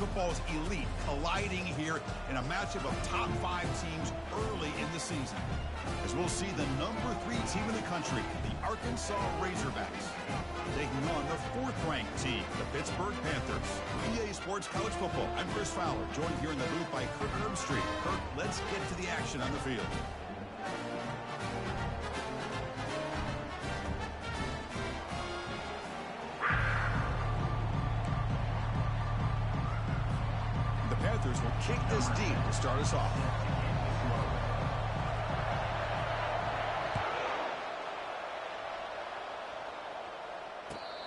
football's elite colliding here in a matchup of top 5 teams early in the season. As we'll see the number 3 team in the country, the Arkansas Razorbacks, taking on the 4th-ranked team, the Pittsburgh Panthers. EA Sports College Football. I'm Chris Fowler, joined here in the booth by Kirk Herbstreit. Kirk, let's get to the action on the field. The Panthers will kick this deep to start us off.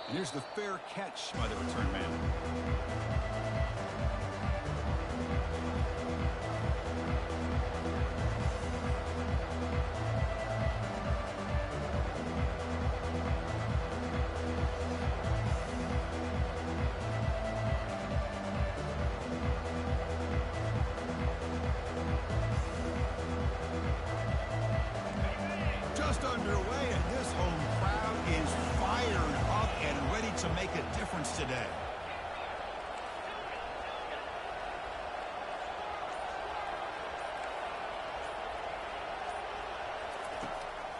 And here's the fair catch by the return man. Just underway, and this home crowd is fired up and ready to make a difference today.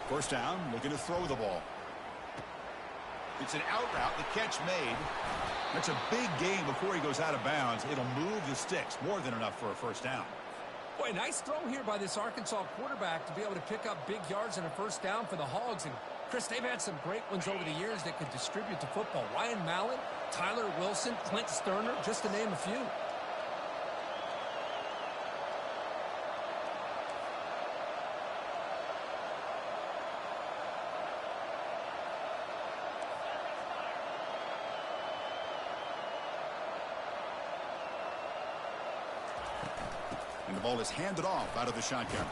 First down, looking to throw the ball. It's an out route, the catch made. That's a big gain before he goes out of bounds. It'll move the sticks, more than enough for a first down. Boy, nice throw here by this Arkansas quarterback to be able to pick up big yards and a first down for the Hogs. And, Chris, they've had some great ones over the years that could distribute the football. Ryan Mallett, Tyler Wilson, Clint Sterner, just to name a few. And the ball is handed off out of the shotgun.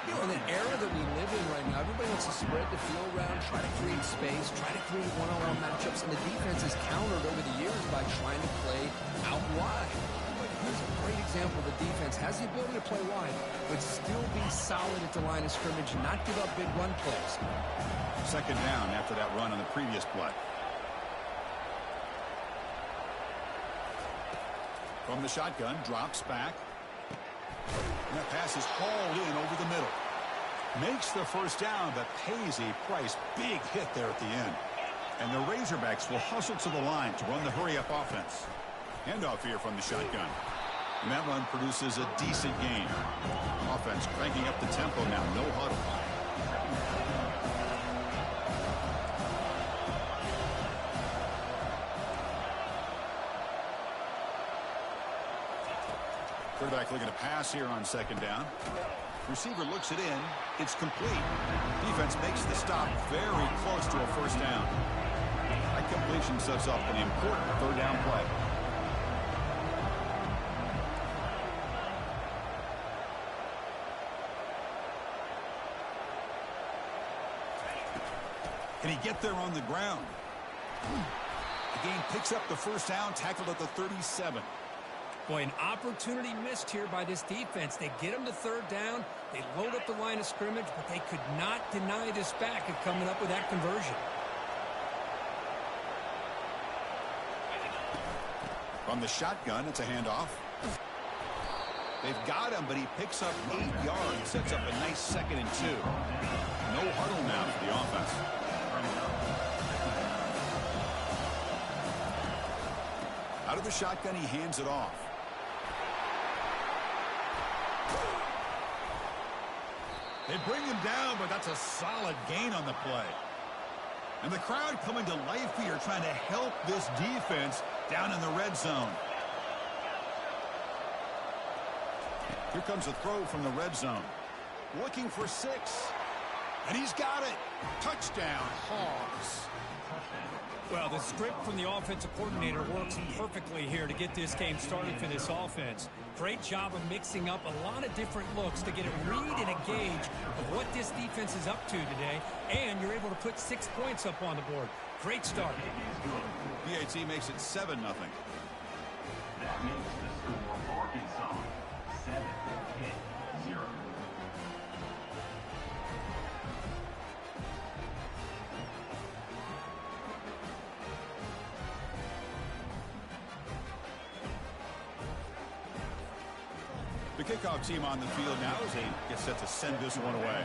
You know, in an era that we live in right now, everybody wants to spread the field around, try to create space, try to create one-on-one matchups, and the defense has countered over the years by trying to play out wide. But here's a great example. The defense has the ability to play wide, but still be solid at the line of scrimmage, not give up big run plays. Second down after that run on the previous play. From the shotgun, drops back. And that pass is hauled in over the middle. Makes the first down, but pays a price. Big hit there at the end. And the Razorbacks will hustle to the line to run the hurry-up offense. Handoff here from the shotgun. And that run produces a decent gain. Offense cranking up the tempo now. No huddle. Quarterback looking to pass here on second down. Receiver looks it in. It's complete. Defense makes the stop very close to a first down. That completion sets up an important third down play. Can he get there on the ground? The game picks up the first down, tackled at the 37. Boy, an opportunity missed here by this defense. They get them to third down. They load up the line of scrimmage, but they could not deny this back of coming up with that conversion. From the shotgun, it's a handoff. They've got him, but he picks up 8 yards. Sets up a nice 2nd and 2. No huddle now for the offense. Out of the shotgun, he hands it off. They bring him down, but that's a solid gain on the play. And the crowd coming to life here, trying to help this defense down in the red zone. Here comes a throw from the red zone. Looking for 6. And he's got it. Touchdown, Hogs. Well, the script from the offensive coordinator works perfectly here to get this game started for this offense. Great job of mixing up a lot of different looks to get a read and a gauge of what this defense is up to today, and you're able to put 6 points up on the board. Great start. BAT makes it 7-0. That makes the score for Arkansas 7-0. The kickoff team on the field now as they get set to send this one away.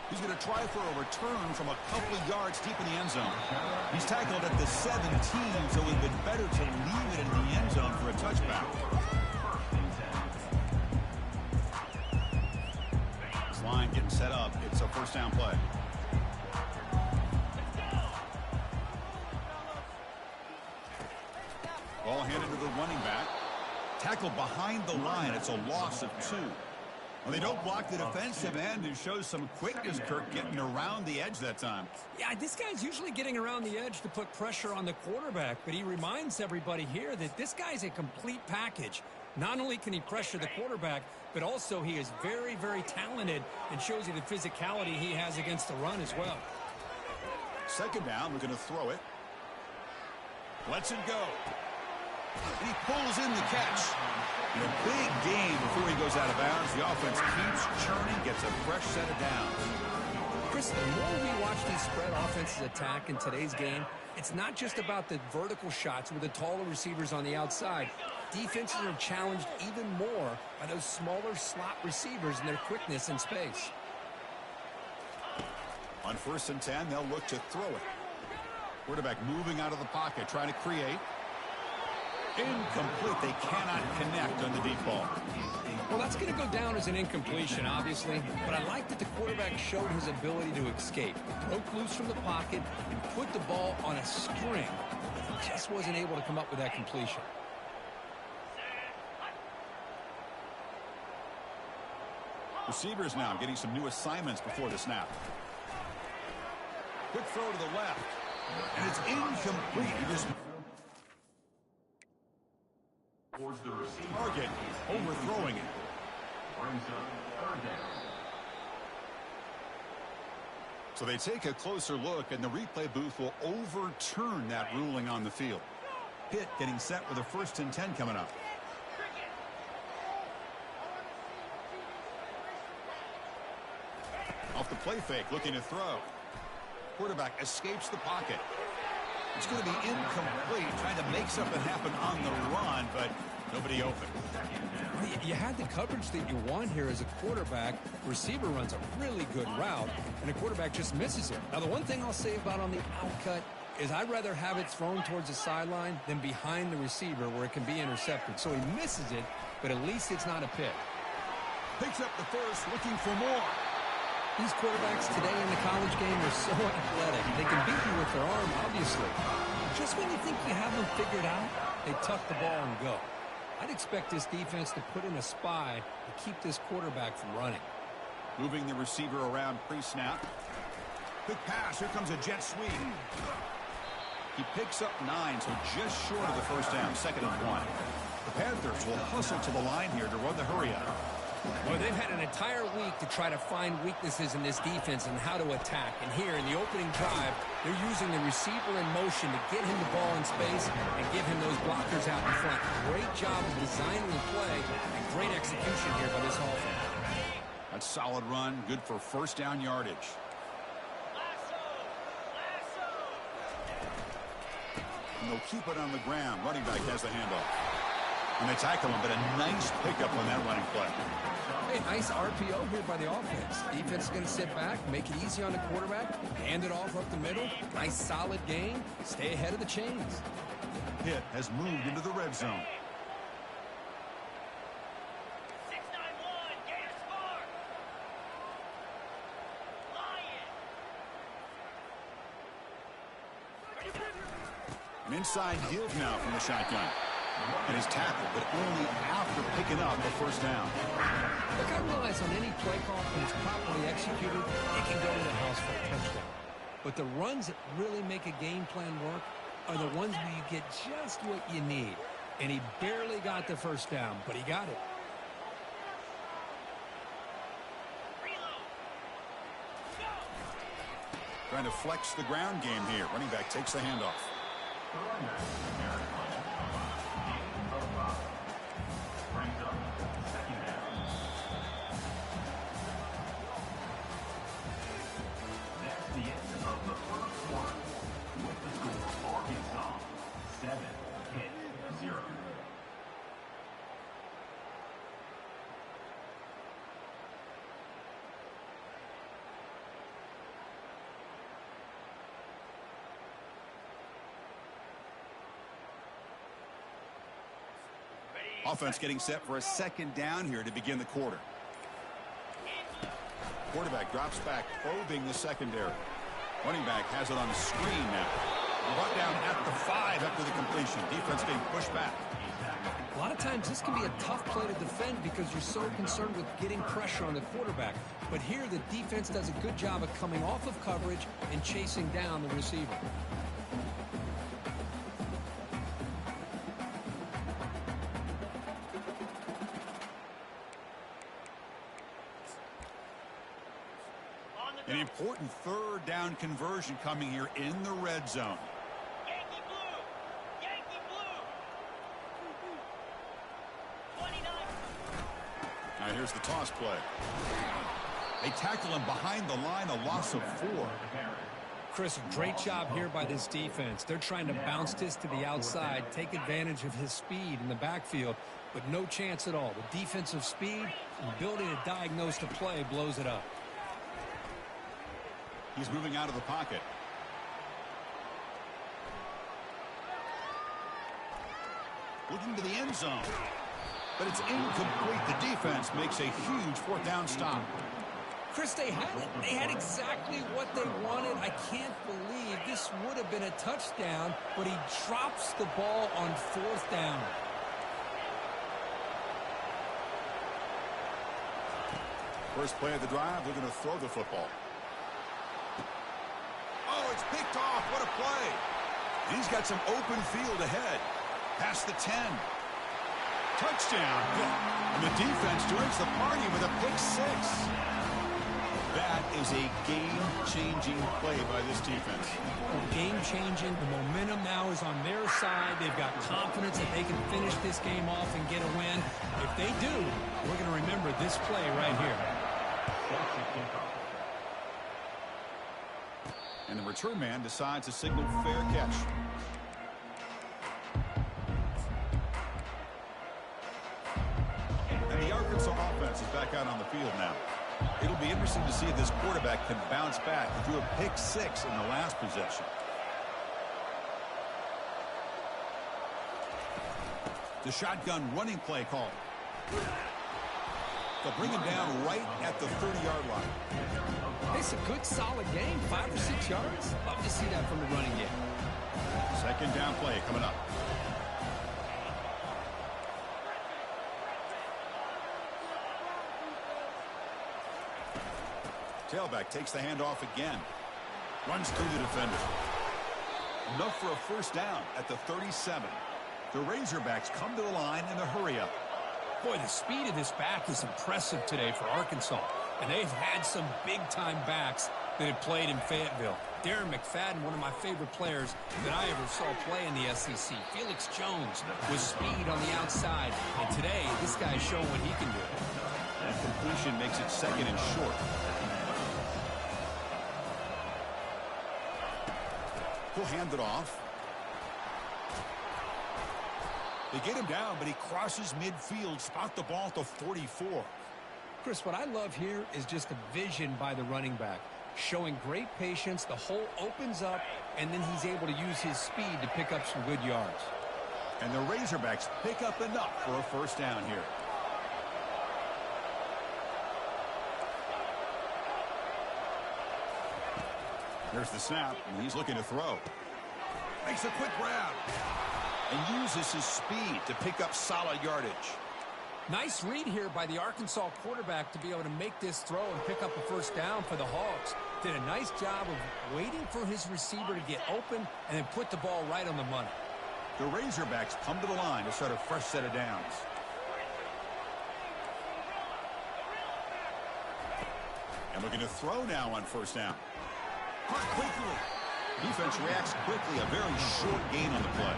He's going to try for a return from a couple of yards deep in the end zone. He's tackled at the 17, so it would have been better to leave it in the end zone for a touchback. This line getting set up. It's a first down play. Ball handed to the running back. Tackled behind the line. It's a loss of 2. Well, they don't block the defensive end and shows some quickness, Kirk, getting around the edge that time. Yeah, this guy's usually getting around the edge to put pressure on the quarterback, but he reminds everybody here that this guy's a complete package. Not only can he pressure the quarterback, but also he is very, very talented and shows you the physicality he has against the run as well. Second down, we're going to throw it. Lets it go. And he pulls in the catch. In a big game before he goes out of bounds. The offense keeps churning, gets a fresh set of downs. Chris, the more we watch these spread offenses attack in today's game, it's not just about the vertical shots with the taller receivers on the outside. Defenses are challenged even more by those smaller slot receivers and their quickness in space. On 1st and 10, they'll look to throw it. Quarterback moving out of the pocket, trying to create. Incomplete. They cannot connect on the deep ball. Well, that's going to go down as an incompletion, obviously, but I like that the quarterback showed his ability to escape. Broke loose from the pocket and put the ball on a string. He just wasn't able to come up with that completion. Receivers now getting some new assignments before the snap. Quick throw to the left. And it's incomplete. He just target overthrowing it. So they take a closer look, and the replay booth will overturn that ruling on the field. Pitt getting set with a 1st and 10 coming up. Off the play fake, looking to throw. Quarterback escapes the pocket. It's going to be incomplete, trying to make something happen on the run, but nobody open. You had the coverage that you want here as a quarterback. Receiver runs a really good route, and the quarterback just misses it. Now, the one thing I'll say about on the outcut is I'd rather have it thrown towards the sideline than behind the receiver where it can be intercepted. So he misses it, but at least it's not a pick. Picks up the first, looking for more. These quarterbacks today in the college game are so athletic. They can beat you with their arm, obviously. Just when you think you have them figured out, they tuck the ball and go. I'd expect this defense to put in a spy to keep this quarterback from running. Moving the receiver around pre-snap. Quick pass. Here comes a jet sweep. He picks up 9, so just short of the first down. 2nd and 1. The Panthers will hustle to the line here to run the hurry up. Well, they've had an entire week to try to find weaknesses in this defense and how to attack. And here in the opening drive, they're using the receiver in motion to get him the ball in space and give him those blockers out in front. Great job of designing the play and great execution here by this offense. That's solid run, good for 1st down yardage. And they'll keep it on the ground. Running back has the handoff. And they tackle him, but a nice pickup on that running play. Hey, nice RPO here by the offense. Defense is going to sit back, make it easy on the quarterback, hand it off up the middle. Nice solid game. Stay ahead of the chains. Pitt has moved into the red zone. An inside give now from the shotgun. And he's tackled, but only after picking up the 1st down. Look, I realize on any play call, when it's properly executed, it can go to the house for a touchdown. But the runs that really make a game plan work are the ones where you get just what you need. And he barely got the 1st down, but he got it. Trying to flex the ground game here. Running back takes the handoff. Offense getting set for a second down here to begin the quarter. Quarterback drops back, probing the secondary. Running back has it on the screen now. Brought down at the 5 after the completion. Defense being pushed back. A lot of times this can be a tough play to defend because you're so concerned with getting pressure on the quarterback. But here the defense does a good job of coming off of coverage and chasing down the receiver. An important third down conversion coming here in the red zone. Yankee blue! Yankee blue! 29. Now here's the toss play. They tackle him behind the line, a loss of 4. Chris, great job here by this defense. They're trying to bounce this to the outside, take advantage of his speed in the backfield, but no chance at all. The defensive speed and ability to diagnose the play blows it up. He's moving out of the pocket. Looking to the end zone. But it's incomplete. The defense makes a huge fourth down stop. Chris, they had it. They had exactly what they wanted. I can't believe this would have been a touchdown, but he drops the ball on fourth down. First play of the drive, they're going to throw the football. Oh, it's picked off. What a play. And he's got some open field ahead. Past the 10. Touchdown. And the defense joins the party with a pick 6. That is a game-changing play by this defense. Game-changing. The momentum now is on their side. They've got confidence that they can finish this game off and get a win. If they do, we're going to remember this play right here. And the return man decides to signal fair catch. And the Arkansas offense is back out on the field now. It'll be interesting to see if this quarterback can bounce back. He threw a pick 6 in the last possession. The shotgun running play call. They'll bring him down right at the 30-yard line. It's a good, solid game. 5 or 6 yards. Love to see that from the running game. Second down play coming up. Tailback takes the handoff again. Runs through the defender. Enough for a first down at the 37. The Razorbacks come to the line in a hurry-up. Boy, the speed of this back is impressive today for Arkansas. And they've had some big-time backs that have played in Fayetteville. Darren McFadden, one of my favorite players that I ever saw play in the SEC. Felix Jones with speed on the outside. And today, this guy's showing what he can do. That completion makes it second and short. He'll hand it off. They get him down, but he crosses midfield, spot the ball at the 44. Chris, what I love here is just the vision by the running back. Showing great patience, the hole opens up, and then he's able to use his speed to pick up some good yards. And the Razorbacks pick up enough for a first down here. There's the snap, and he's looking to throw. Makes a quick grab. And uses his speed to pick up solid yardage. Nice read here by the Arkansas quarterback to be able to make this throw and pick up a first down for the Hogs. Did a nice job of waiting for his receiver to get open and then put the ball right on the money. The Razorbacks come to the line to start a fresh set of downs. And looking to throw now on first down. Caught quickly. Defense reacts quickly. A very short gain on the play.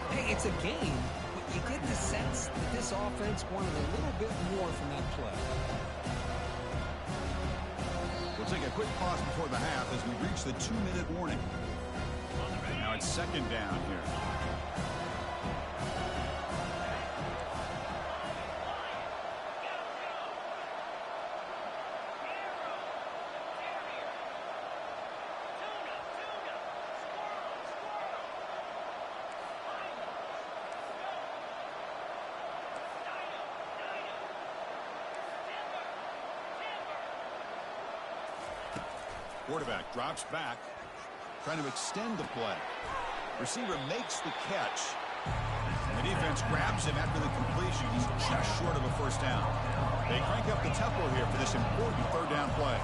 Hey, it's a game, but you get the sense that this offense wanted a little bit more from that play. We'll take a quick pause before the half as we reach the 2-minute warning. Now it's second down here. Quarterback drops back, trying to extend the play. Receiver makes the catch. And the defense grabs him after the completion. He's just short of a first down. They crank up the tempo here for this important third down play.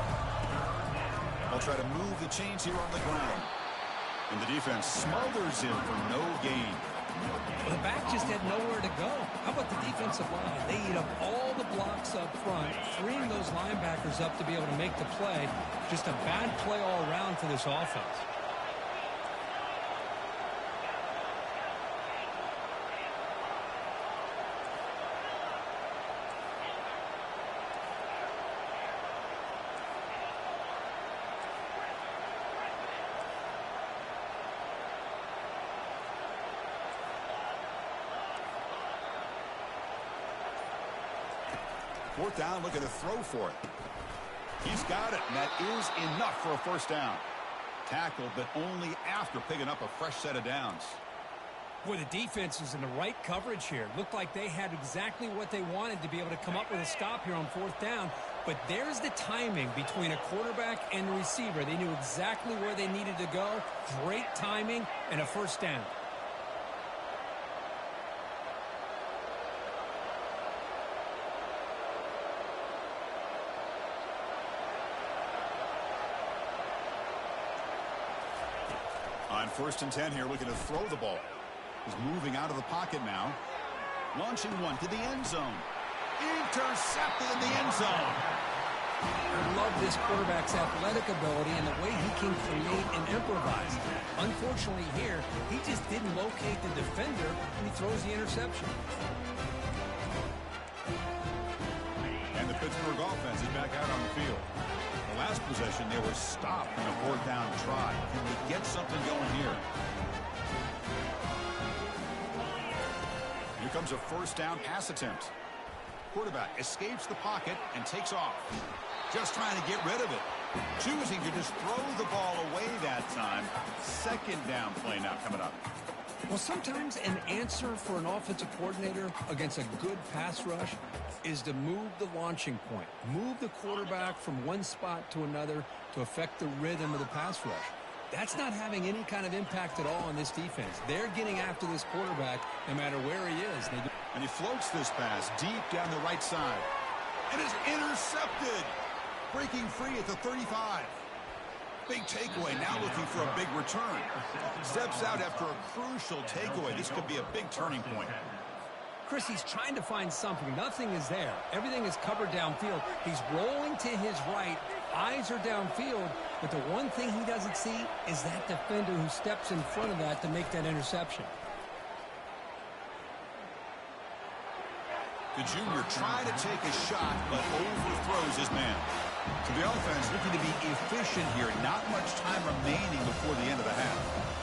They'll try to move the chains here on the ground. And the defense smothers him for no gain. Well, the back just had nowhere to go. How about the defensive line? They eat up all the blocks up front, freeing those linebackers up to be able to make the play. Just a bad play all around for this offense. Fourth down, looking to throw for it. He's got it, and that is enough for a first down. Tackled, but only after picking up a fresh set of downs. Boy, the defense is in the right coverage here. Looked like they had exactly what they wanted to be able to come up with a stop here on fourth down. But there's the timing between a quarterback and the receiver. They knew exactly where they needed to go. Great timing and a first down. On 1st and 10 here, looking to throw the ball. He's moving out of the pocket now. Launching one to the end zone. Intercepted in the end zone. I love this quarterback's athletic ability and the way he can create and improvise. Unfortunately here, he just didn't locate the defender and he throws the interception. And the Pittsburgh offense is back out on the field. The last possession, they were stopped in a fourth down try. Can we get something going here? Here comes a first down pass attempt. Quarterback escapes the pocket and takes off. Just trying to get rid of it. Choosing to just throw the ball away that time. Second down play now coming up. Well, sometimes an answer for an offensive coordinator against a good pass rush is to move the launching point. Move the quarterback from one spot to another to affect the rhythm of the pass rush. That's not having any kind of impact at all on this defense. They're getting after this quarterback no matter where he is. And he floats this pass deep down the right side. And is intercepted. Breaking free at the 35. Big takeaway, now looking for a big return. Steps out after a crucial takeaway. This could be a big turning point. Chris, he's trying to find something. Nothing is there. Everything is covered downfield. He's rolling to his right. Eyes are downfield. But the one thing he doesn't see is that defender who steps in front of that to make that interception. The junior trying to take a shot, but overthrows his man. So the offense looking to be efficient here. Not much time remaining before the end of the half.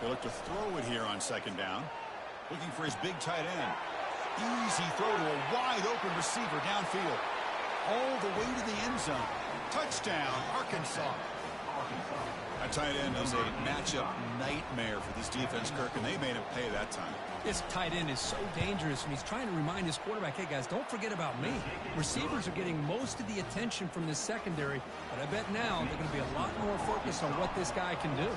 They look to throw it here on second down. Looking for his big tight end. Easy throw to a wide-open receiver downfield. All the way to the end zone. Touchdown, Arkansas. That tight end is a matchup nightmare for this defense, Kirk, and they made him pay that time. This tight end is so dangerous, and he's trying to remind his quarterback, hey, guys, don't forget about me. Receivers are getting most of the attention from this secondary, but I bet now they're going to be a lot more focused on what this guy can do.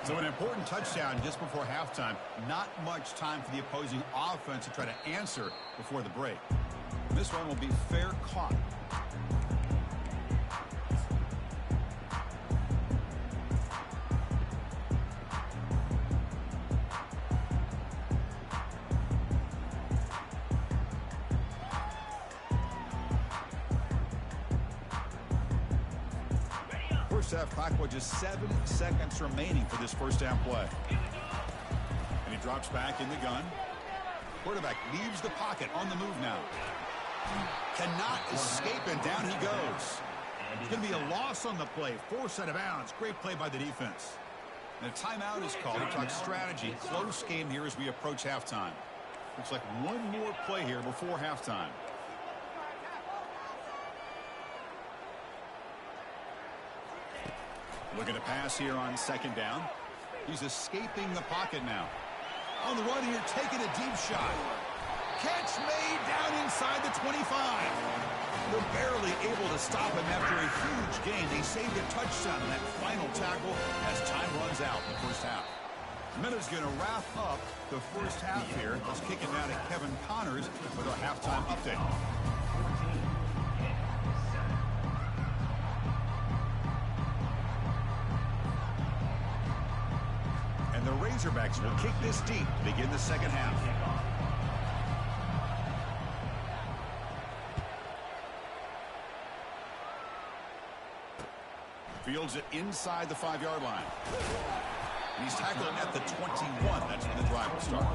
So an important touchdown just before halftime. Not much time for the opposing offense to try to answer before the break. This one will be fair caught. First half clock with just 7 seconds remaining for this first down play. And he drops back in the gun. Quarterback leaves the pocket on the move now. Cannot escape, and down he goes. It's going to be a loss on the play. Forced out of bounds. Great play by the defense. And a timeout is called. He talks strategy. Close game here as we approach halftime. Looks like one more play here before halftime. Looking to pass here on second down. He's escaping the pocket now. On the run here, taking a deep shot. Catch made down inside the 25. They're barely able to stop him after a huge gain. They saved a touchdown in that final tackle as time runs out in the first half. Minutes going to wrap up the first half here. Let's kick it down to Kevin Connors with our halftime update. And the Razorbacks will kick this deep to begin the second half. Fields it inside the 5-yard line. He's tackled at the 21. That's when the drive will start.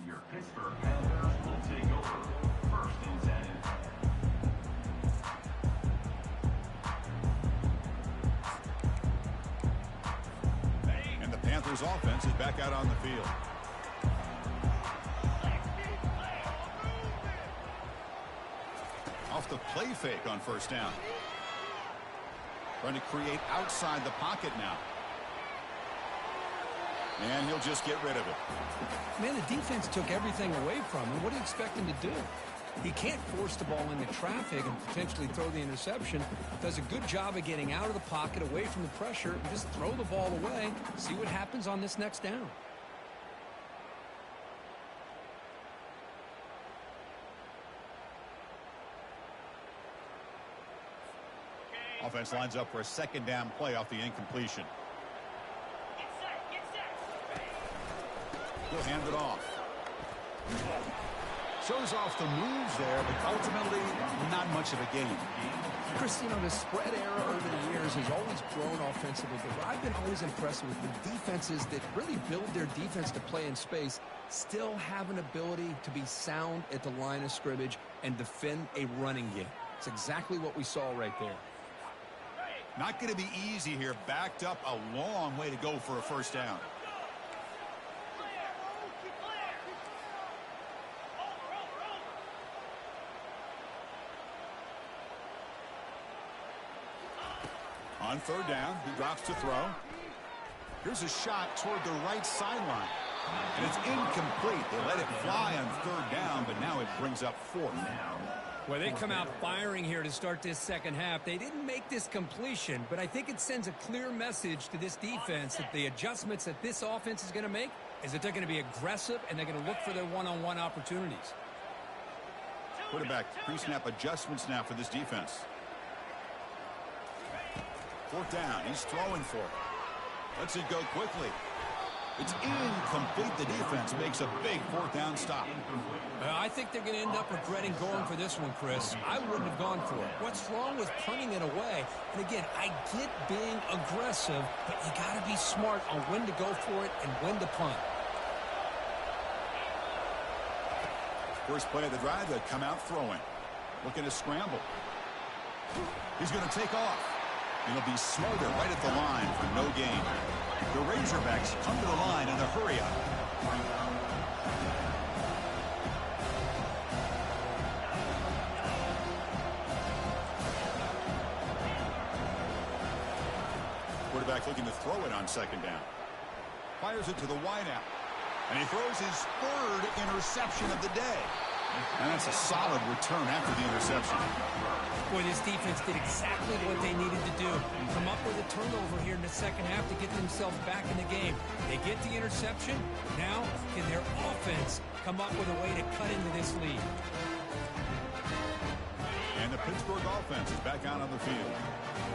Your Pittsburgh Panthers will take over. First and 10. And the Panthers offense is back out on the field. Off the play fake on first down. Trying to create outside the pocket now. And he'll just get rid of it. Man, the defense took everything away from him. What do you expect him to do? He can't force the ball into traffic and potentially throw the interception. Does a good job of getting out of the pocket, away from the pressure, and just throw the ball away. See what happens on this next down. Offense lines up for a second down play off the incompletion. He'll hand it off. Shows off the moves there, but ultimately not much of a gain. Chris, you know, the spread era over the years has always grown offensively, but what I've been always impressed with the defenses that really build their defense to play in space still have an ability to be sound at the line of scrimmage and defend a running game. It's exactly what we saw right there. Not going to be easy here. Backed up a long way to go for a first down. On third down, he drops to throw. Here's a shot toward the right sideline. And it's incomplete. They let it fly on third down, but now it brings up fourth. Well, they come out firing here to start this second half. They didn't make this completion, but I think it sends a clear message to this defense that the adjustments that this offense is going to make is that they're going to be aggressive and they're going to look for their one-on-one opportunities. Quarterback pre-snap adjustments now for this defense. Fourth down. He's throwing for it. Lets it go quickly. It's incomplete. The defense makes a big fourth down stop. I think they're going to end up regretting going for this one, Chris. I wouldn't have gone for it. What's wrong with punting it away? And again, I get being aggressive, but you got to be smart on when to go for it and when to punt. First play of the drive, they come out throwing. Looking to scramble. He's going to take off. He'll be smothered right at the line for no gain. The Razorbacks come to the line in a hurry-up. Quarterback looking to throw it on second down. Fires it to the wideout. And he throws his third interception of the day. And that's a solid return after the interception. Boy, this defense did exactly what they needed to do. Come up with a turnover here in the second half to get themselves back in the game. They get the interception. Now, can their offense come up with a way to cut into this lead? And the Pittsburgh offense is back out on the field.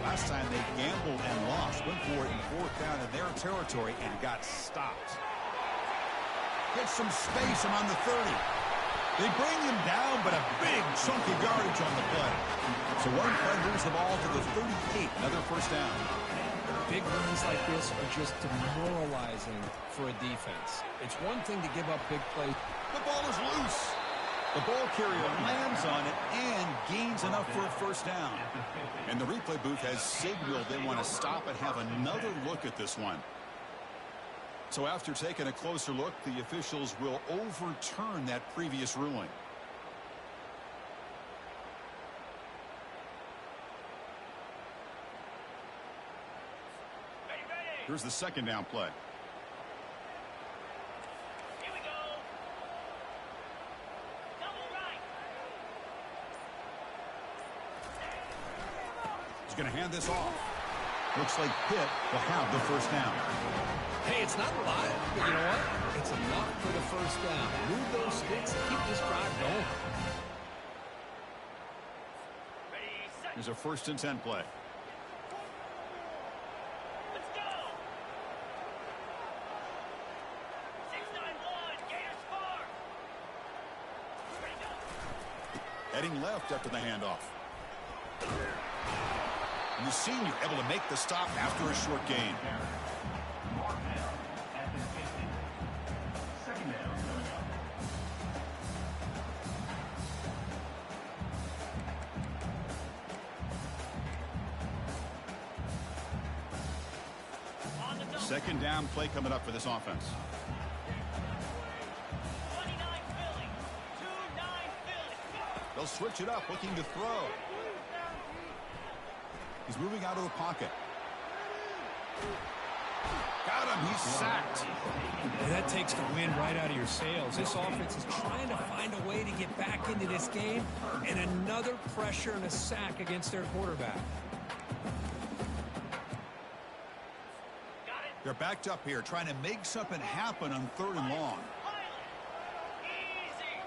Last time they gambled and lost. Went for it in fourth down in their territory and got stopped. Get some space. I'm on the 30. They bring him down, but a big chunk of yardage on the play. So one play moves the ball to the 38, another first down. Big runs like this are just demoralizing for a defense. It's one thing to give up big plays. The ball is loose. The ball carrier lands on it and gains enough for a first down. And the replay booth has signaled they want to stop and have another look at this one. So after taking a closer look, the officials will overturn that previous ruling. Here's the second down play. Here we go. Double right. He's going to hand this off. Looks like Pitt will have the first down. Hey, it's not a lot, but you know what? It's enough for the first down. Move those sticks and keep this drive going. Ready, set. Here's a 1st and 10 play. Let's go. 6-9-1. Gators far. Ready, go. Heading left after the handoff. And the senior able to make the stop after a short gain. Martell at the 50. Second down coming up. On the double. Second down play coming up for this offense. 29 Philly. 2-9 Philly. They'll switch it up, looking to throw. He's moving out of the pocket. Got him. He's sacked. And that takes the wind right out of your sails. This offense is trying to find a way to get back into this game, and another pressure and a sack against their quarterback. Got it. They're backed up here, trying to make something happen on 3rd and long. Pilot. Easy.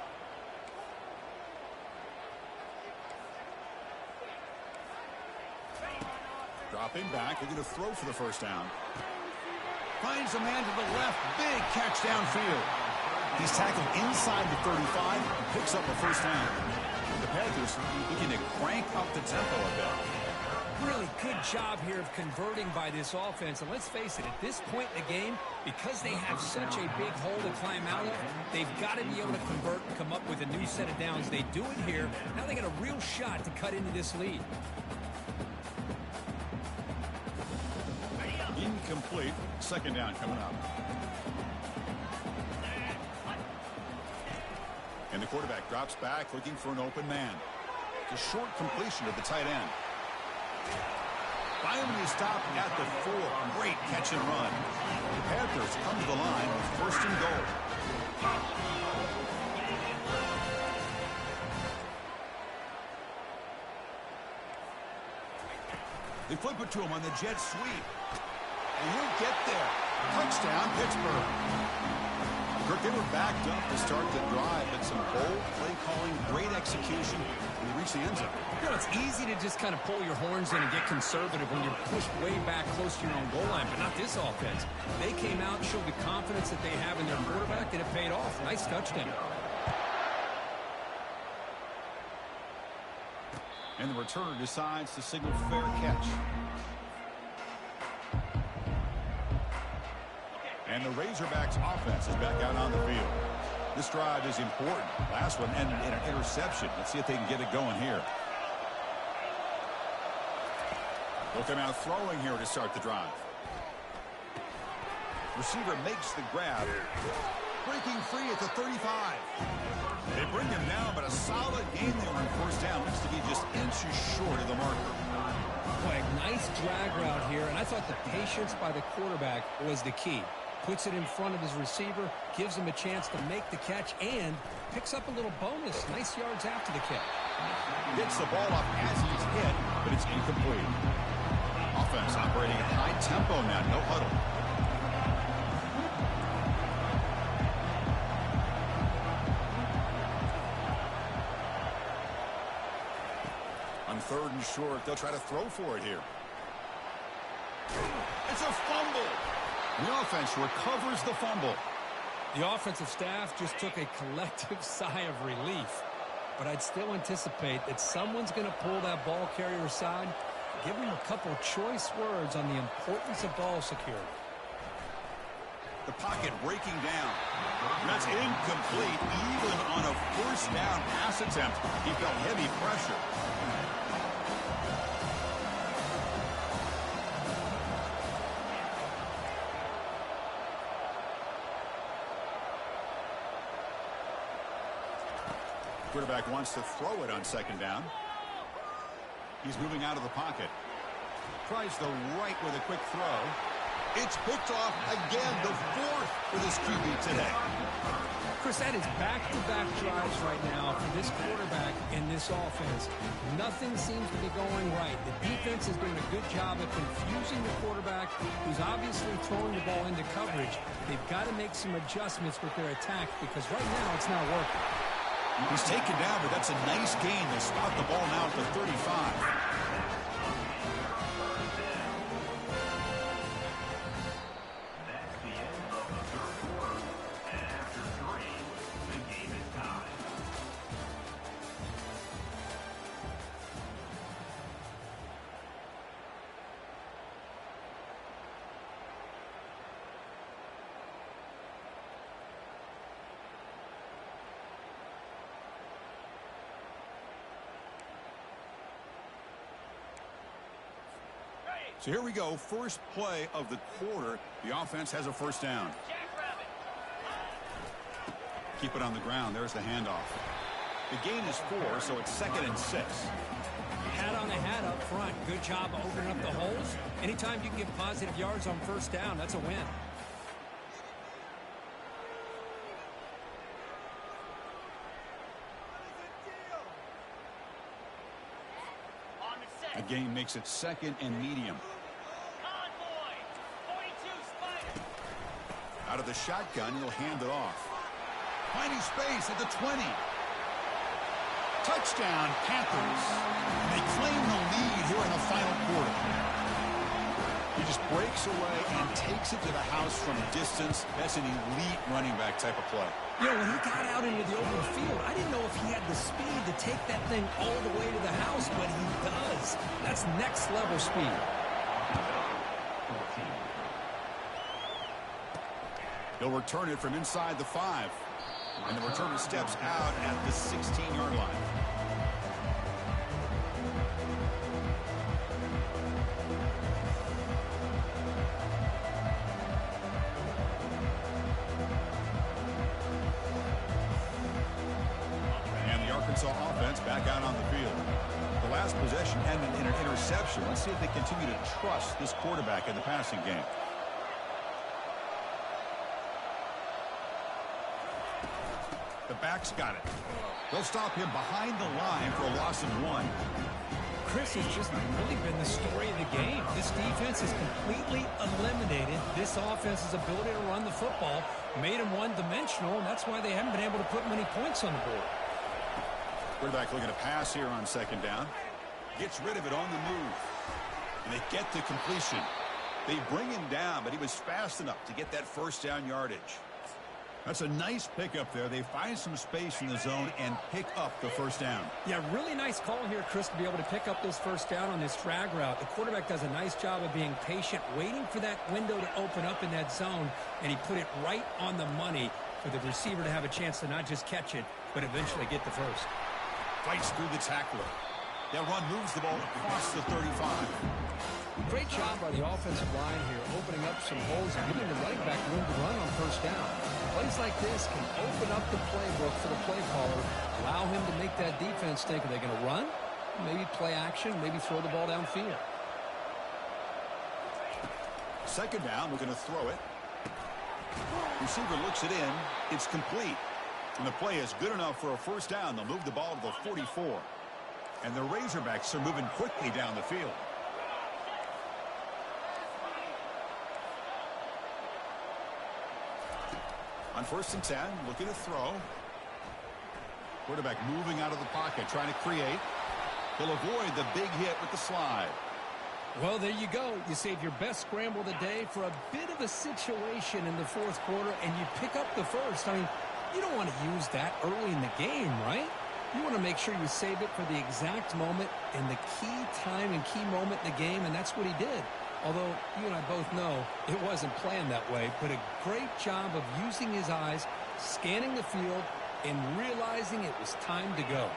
Dropping back, they're going to throw for the first down. Finds a man to the left, big catch downfield. He's tackled inside the 35 and picks up a first down. The Panthers looking to crank up the tempo a bit. Really good job here of converting by this offense. And let's face it, at this point in the game, because they have such a big hole to climb out of, they've got to be able to convert and come up with a new set of downs. They do it here. Now they got a real shot to cut into this lead. Incomplete. Second down coming up. And the quarterback drops back looking for an open man. It's a short completion to the tight end. Finally stopped at the 4. Great catch and run. The Panthers come to the line with 1st and goal. They flip it to him on the jet sweep. And he'll get there. Touchdown, Pittsburgh. Kirk, they were backed up to start the drive, but some bold play calling, great execution, and they reach the end zone. You know, it's easy to just kind of pull your horns in and get conservative when you're pushed way back close to your own goal line, but not this offense. They came out and showed the confidence that they have in their quarterback, and it paid off. Nice touchdown. And the returner decides to signal fair catch. And the Razorbacks offense is back out on the field. This drive is important. Last one ended in an interception. Let's see if they can get it going here. They'll come out throwing here to start the drive. Receiver makes the grab. Breaking free at the 35. They bring him down, but a solid game there on 1st down. Looks to be just inches short of the marker. Boy, nice drag route here, and I thought the patience by the quarterback was the key. Puts it in front of his receiver, gives him a chance to make the catch, and picks up a little bonus. Nice yards after the catch. Gets the ball up as he's hit, but it's incomplete. Offense operating at high tempo now, no huddle. On 3rd and short, they'll try to throw for it here. It's a fumble. The offense recovers the fumble. The offensive staff just took a collective sigh of relief. but I'd still anticipate that someone's going to pull that ball carrier aside, give him a couple choice words on the importance of ball security. The pocket breaking down. That's incomplete, even on a first down pass attempt. He felt heavy pressure. Quarterback wants to throw it on second down. He's moving out of the pocket. Tries the right with a quick throw. It's picked off again, the fourth for this QB today. Chris, that is back-to-back drives right now for this quarterback in this offense. Nothing seems to be going right. The defense is doing a good job of confusing the quarterback, who's obviously throwing the ball into coverage. They've got to make some adjustments with their attack because right now it's not working. He's taken down, but that's a nice gain. They spot the ball now at the 35. So here we go, first play of the quarter. The offense has a first down. Keep it on the ground. There's the handoff. The gain is 4, so it's 2nd and 6. Hat on the hat up front. Good job of opening up the holes. Anytime you can get positive yards on first down, that's a win. The gain makes it 2nd and medium. Convoy, 42 Spider. Out of the shotgun, he'll hand it off. Finding space at the 20. Touchdown, Panthers. They claim the lead here in the final quarter. He just breaks away and takes it to the house from distance. That's an elite running back type of play. You know, when he got out into the open field, I didn't know if he had the speed to take that thing all the way to the house, but he does. That's next level speed. He'll return it from inside the 5. And the returner steps out at the 16-yard line. And the Arkansas offense back out on the field. The last possession ended in an interception. Let's see if they continue to trust this quarterback in the passing game. The back's got it. They'll stop him behind the line for a loss of 1. Chris has just really been the story of the game. This defense has completely eliminated this offense's ability to run the football, made them one-dimensional, and that's why they haven't been able to put many points on the board. Quarterback looking to pass here on second down. Gets rid of it on the move. And they get the completion. They bring him down, but he was fast enough to get that first down yardage. That's a nice pickup there. They find some space in the zone and pick up the first down. Yeah, really nice call here, Chris, to be able to pick up this first down on this drag route. The quarterback does a nice job of being patient, waiting for that window to open up in that zone, and he put it right on the money for the receiver to have a chance to not just catch it, but eventually get the first. Fights through the tackler. That run moves the ball across the 35. Great job by the offensive line here, opening up some holes and giving the running back room to run on first down. Plays like this can open up the playbook for the play caller, allow him to make that defense think, are they going to run? Maybe play action, maybe throw the ball downfield. Second down, we're going to throw it. Receiver looks it in. It's complete. And the play is good enough for a first down. They'll move the ball to the 44. And the Razorbacks are moving quickly down the field. On 1st and 10, looking to throw. Quarterback moving out of the pocket, trying to create. He'll avoid the big hit with the slide. Well, there you go. You save your best scramble of the day for a bit of a situation in the fourth quarter, and you pick up the first. I mean, you don't want to use that early in the game, right? You want to make sure you save it for the exact moment and the key time and key moment in the game, and that's what he did. Although you and I both know it wasn't planned that way, but a great job of using his eyes, scanning the field, and realizing it was time to go.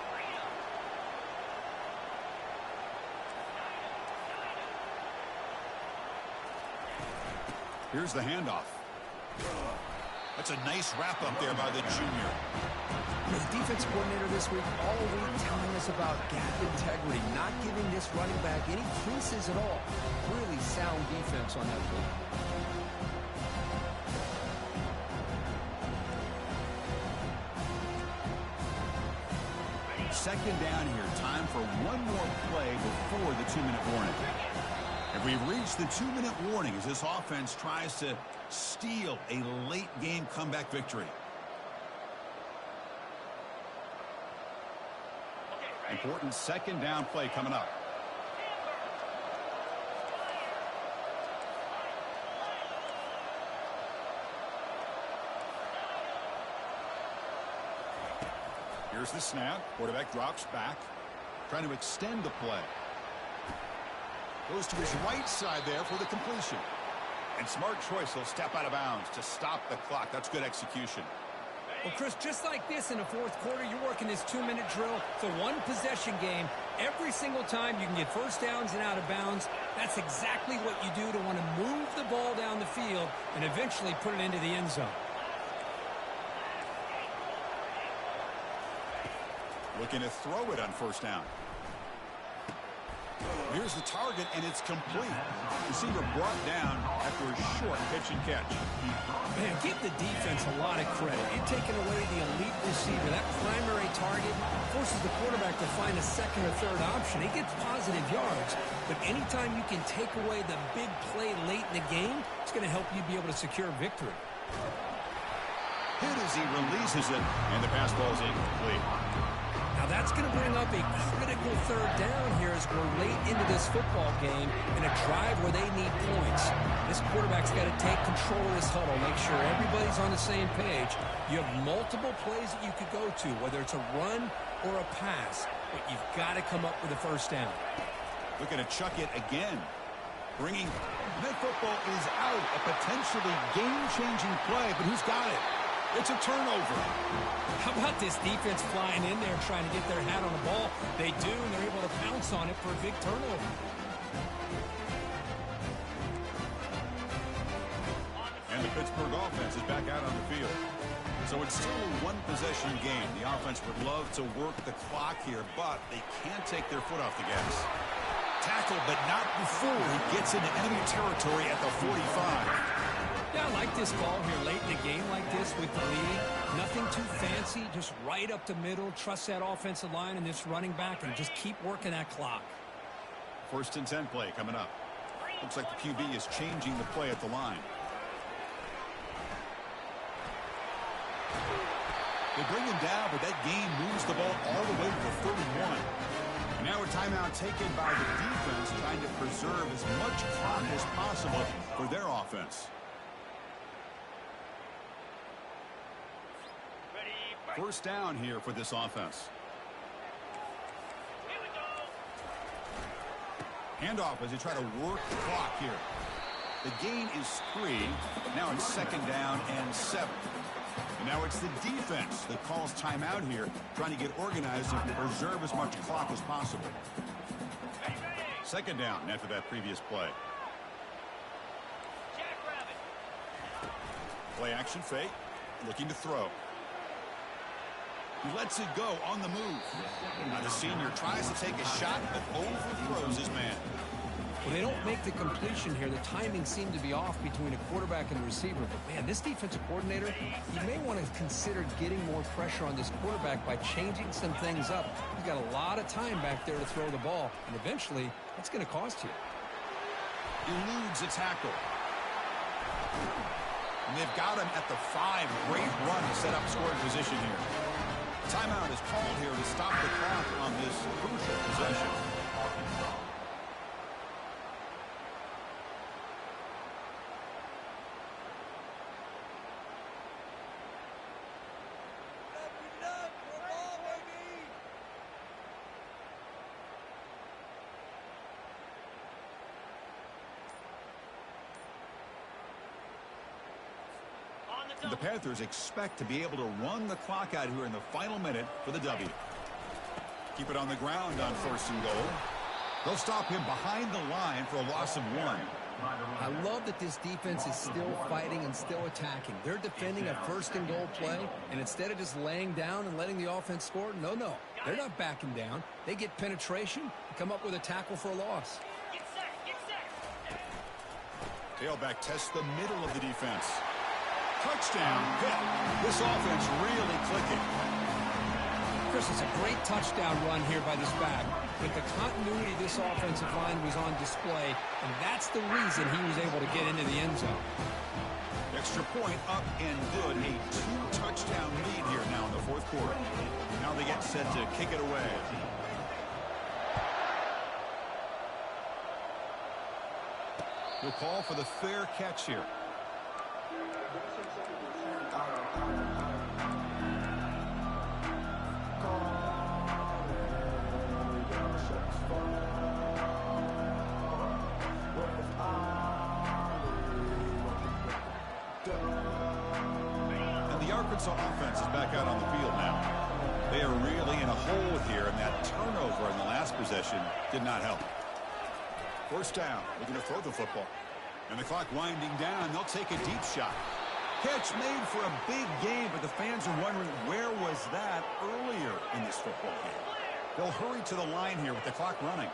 Here's the handoff. That's a nice wrap up there by the junior. The defense coordinator this week all week telling us about gap integrity, not giving this running back any creases at all. Really sound defense on that play. Second down here. Time for one more play before the 2-minute warning. And we've reached the 2-minute warning as this offense tries to steal a late game comeback victory. Important second down play coming up. Here's the snap. Quarterback drops back, trying to extend the play. Goes to his right side there for the completion. And smart choice, he'll step out of bounds to stop the clock. That's good execution. Well, Chris, just like this in the fourth quarter, you're working this 2-minute drill. It's a one-possession game. Every single time you can get first downs and out of bounds, that's exactly what you do to want to move the ball down the field and eventually put it into the end zone. Looking to throw it on first down. Here's the target, and it's complete. Receiver brought down after a short pitch and catch. Man, give the defense a lot of credit. You're taking away the elite receiver. That primary target forces the quarterback to find a second or third option. He gets positive yards, but anytime you can take away the big play late in the game, it's going to help you be able to secure victory. Hit as he releases it, and the pass ball is incomplete. Now that's going to bring up a critical third down here as we're late into this football game in a drive where they need points. This quarterback's got to take control of this huddle, make sure everybody's on the same page. You have multiple plays that you could go to, whether it's a run or a pass, but you've got to come up with a first down. Looking to chuck it again. Bringing that football is out. A potentially game-changing play, but who's got it? It's a turnover. How about this defense flying in there trying to get their hat on the ball? They do, and they're able to pounce on it for a big turnover. And the Pittsburgh offense is back out on the field. So it's still a one-possession game. The offense would love to work the clock here, but they can't take their foot off the gas. Tackle, but not before he gets into enemy territory at the 45. Yeah, I like this call here late in a game like this with the lead. Nothing too fancy, just right up the middle. Trust that offensive line and this running back and just keep working that clock. 1st and 10 play coming up. Looks like the QB is changing the play at the line. They bring him down, but that game moves the ball all the way to the 31. And now a timeout taken by the defense, trying to preserve as much clock as possible for their offense. First down here for this offense. Here we go. Handoff as they try to work the clock here. The gain is 3. Now it's 2nd down and 7. And now it's the defense that calls timeout here, trying to get organized and preserve as much clock as possible. 2nd down after that previous play. Jackrabbit. Play action fake. Looking to throw. He lets it go on the move. Now the senior tries to take a shot, but overthrows his man. Well, they don't make the completion here. The timing seemed to be off between a quarterback and the receiver. But, man, this defensive coordinator, you may want to consider getting more pressure on this quarterback by changing some things up. He's got a lot of time back there to throw the ball, and eventually that's going to cost you. Eludes a tackle. And they've got him at the 5. Great run to set up scoring position here. Timeout is called here to stop the clock on this crucial possession. The Panthers expect to be able to run the clock out here in the final minute for the W. Keep it on the ground on 1st and goal. They'll stop him behind the line for a loss of 1. I love that this defense is still fighting and still attacking. They're defending a 1st and goal play, and instead of just laying down and letting the offense score, no. They're not backing down. They get penetration and come up with a tackle for a loss. Get set. Tailback tests the middle of the defense. Touchdown hit. This offense really clicking. Chris, it's a great touchdown run here by this back. But the continuity this offensive line was on display, and that's the reason he was able to get into the end zone. Extra point up and good. A 2-touchdown lead here now in the 4th quarter. Now they get set to kick it away. We'll call for the fair catch here. And the Arkansas offense is back out on the field now. They are really in a hole here, and that turnover in the last possession did not help. 1st down, looking to throw the football. And the clock winding down, they'll take a deep shot. Catch made for a big game, but the fans are wondering where was that earlier in this football game. They'll hurry to the line here with the clock running.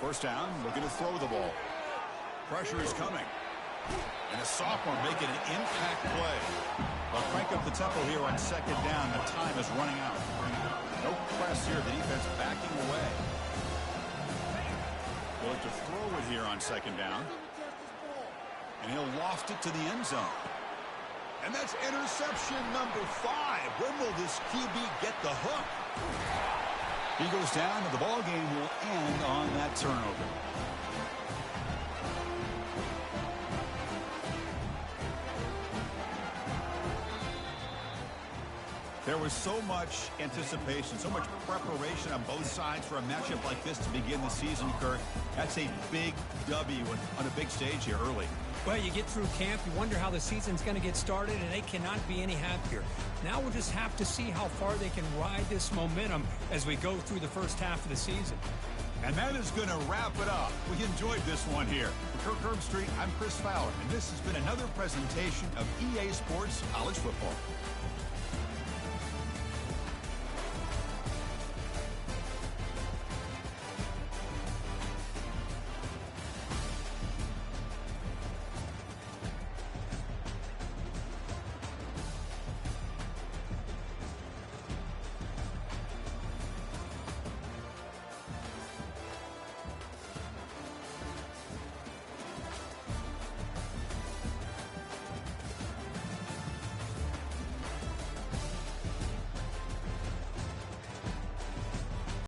1st down, looking to throw the ball. Pressure is coming. And a sophomore making an impact play. They'll crank up the tempo here on 2nd down. The time is running out. No press here. The defense backing away. They'll have to throw it here on 2nd down. And he'll loft it to the end zone. And that's interception number 5. When will this QB get the hook? He goes down, and the ball game will end on that turnover. There was so much anticipation, so much preparation on both sides for a matchup like this to begin the season, Kirk. That's a big W on a big stage here early. Well, you get through camp, you wonder how the season's going to get started, and they cannot be any happier. Now we'll just have to see how far they can ride this momentum as we go through the first half of the season. And that is going to wrap it up. We enjoyed this one here. For Kirk Herbstreit, I'm Chris Fowler, and this has been another presentation of EA Sports College Football.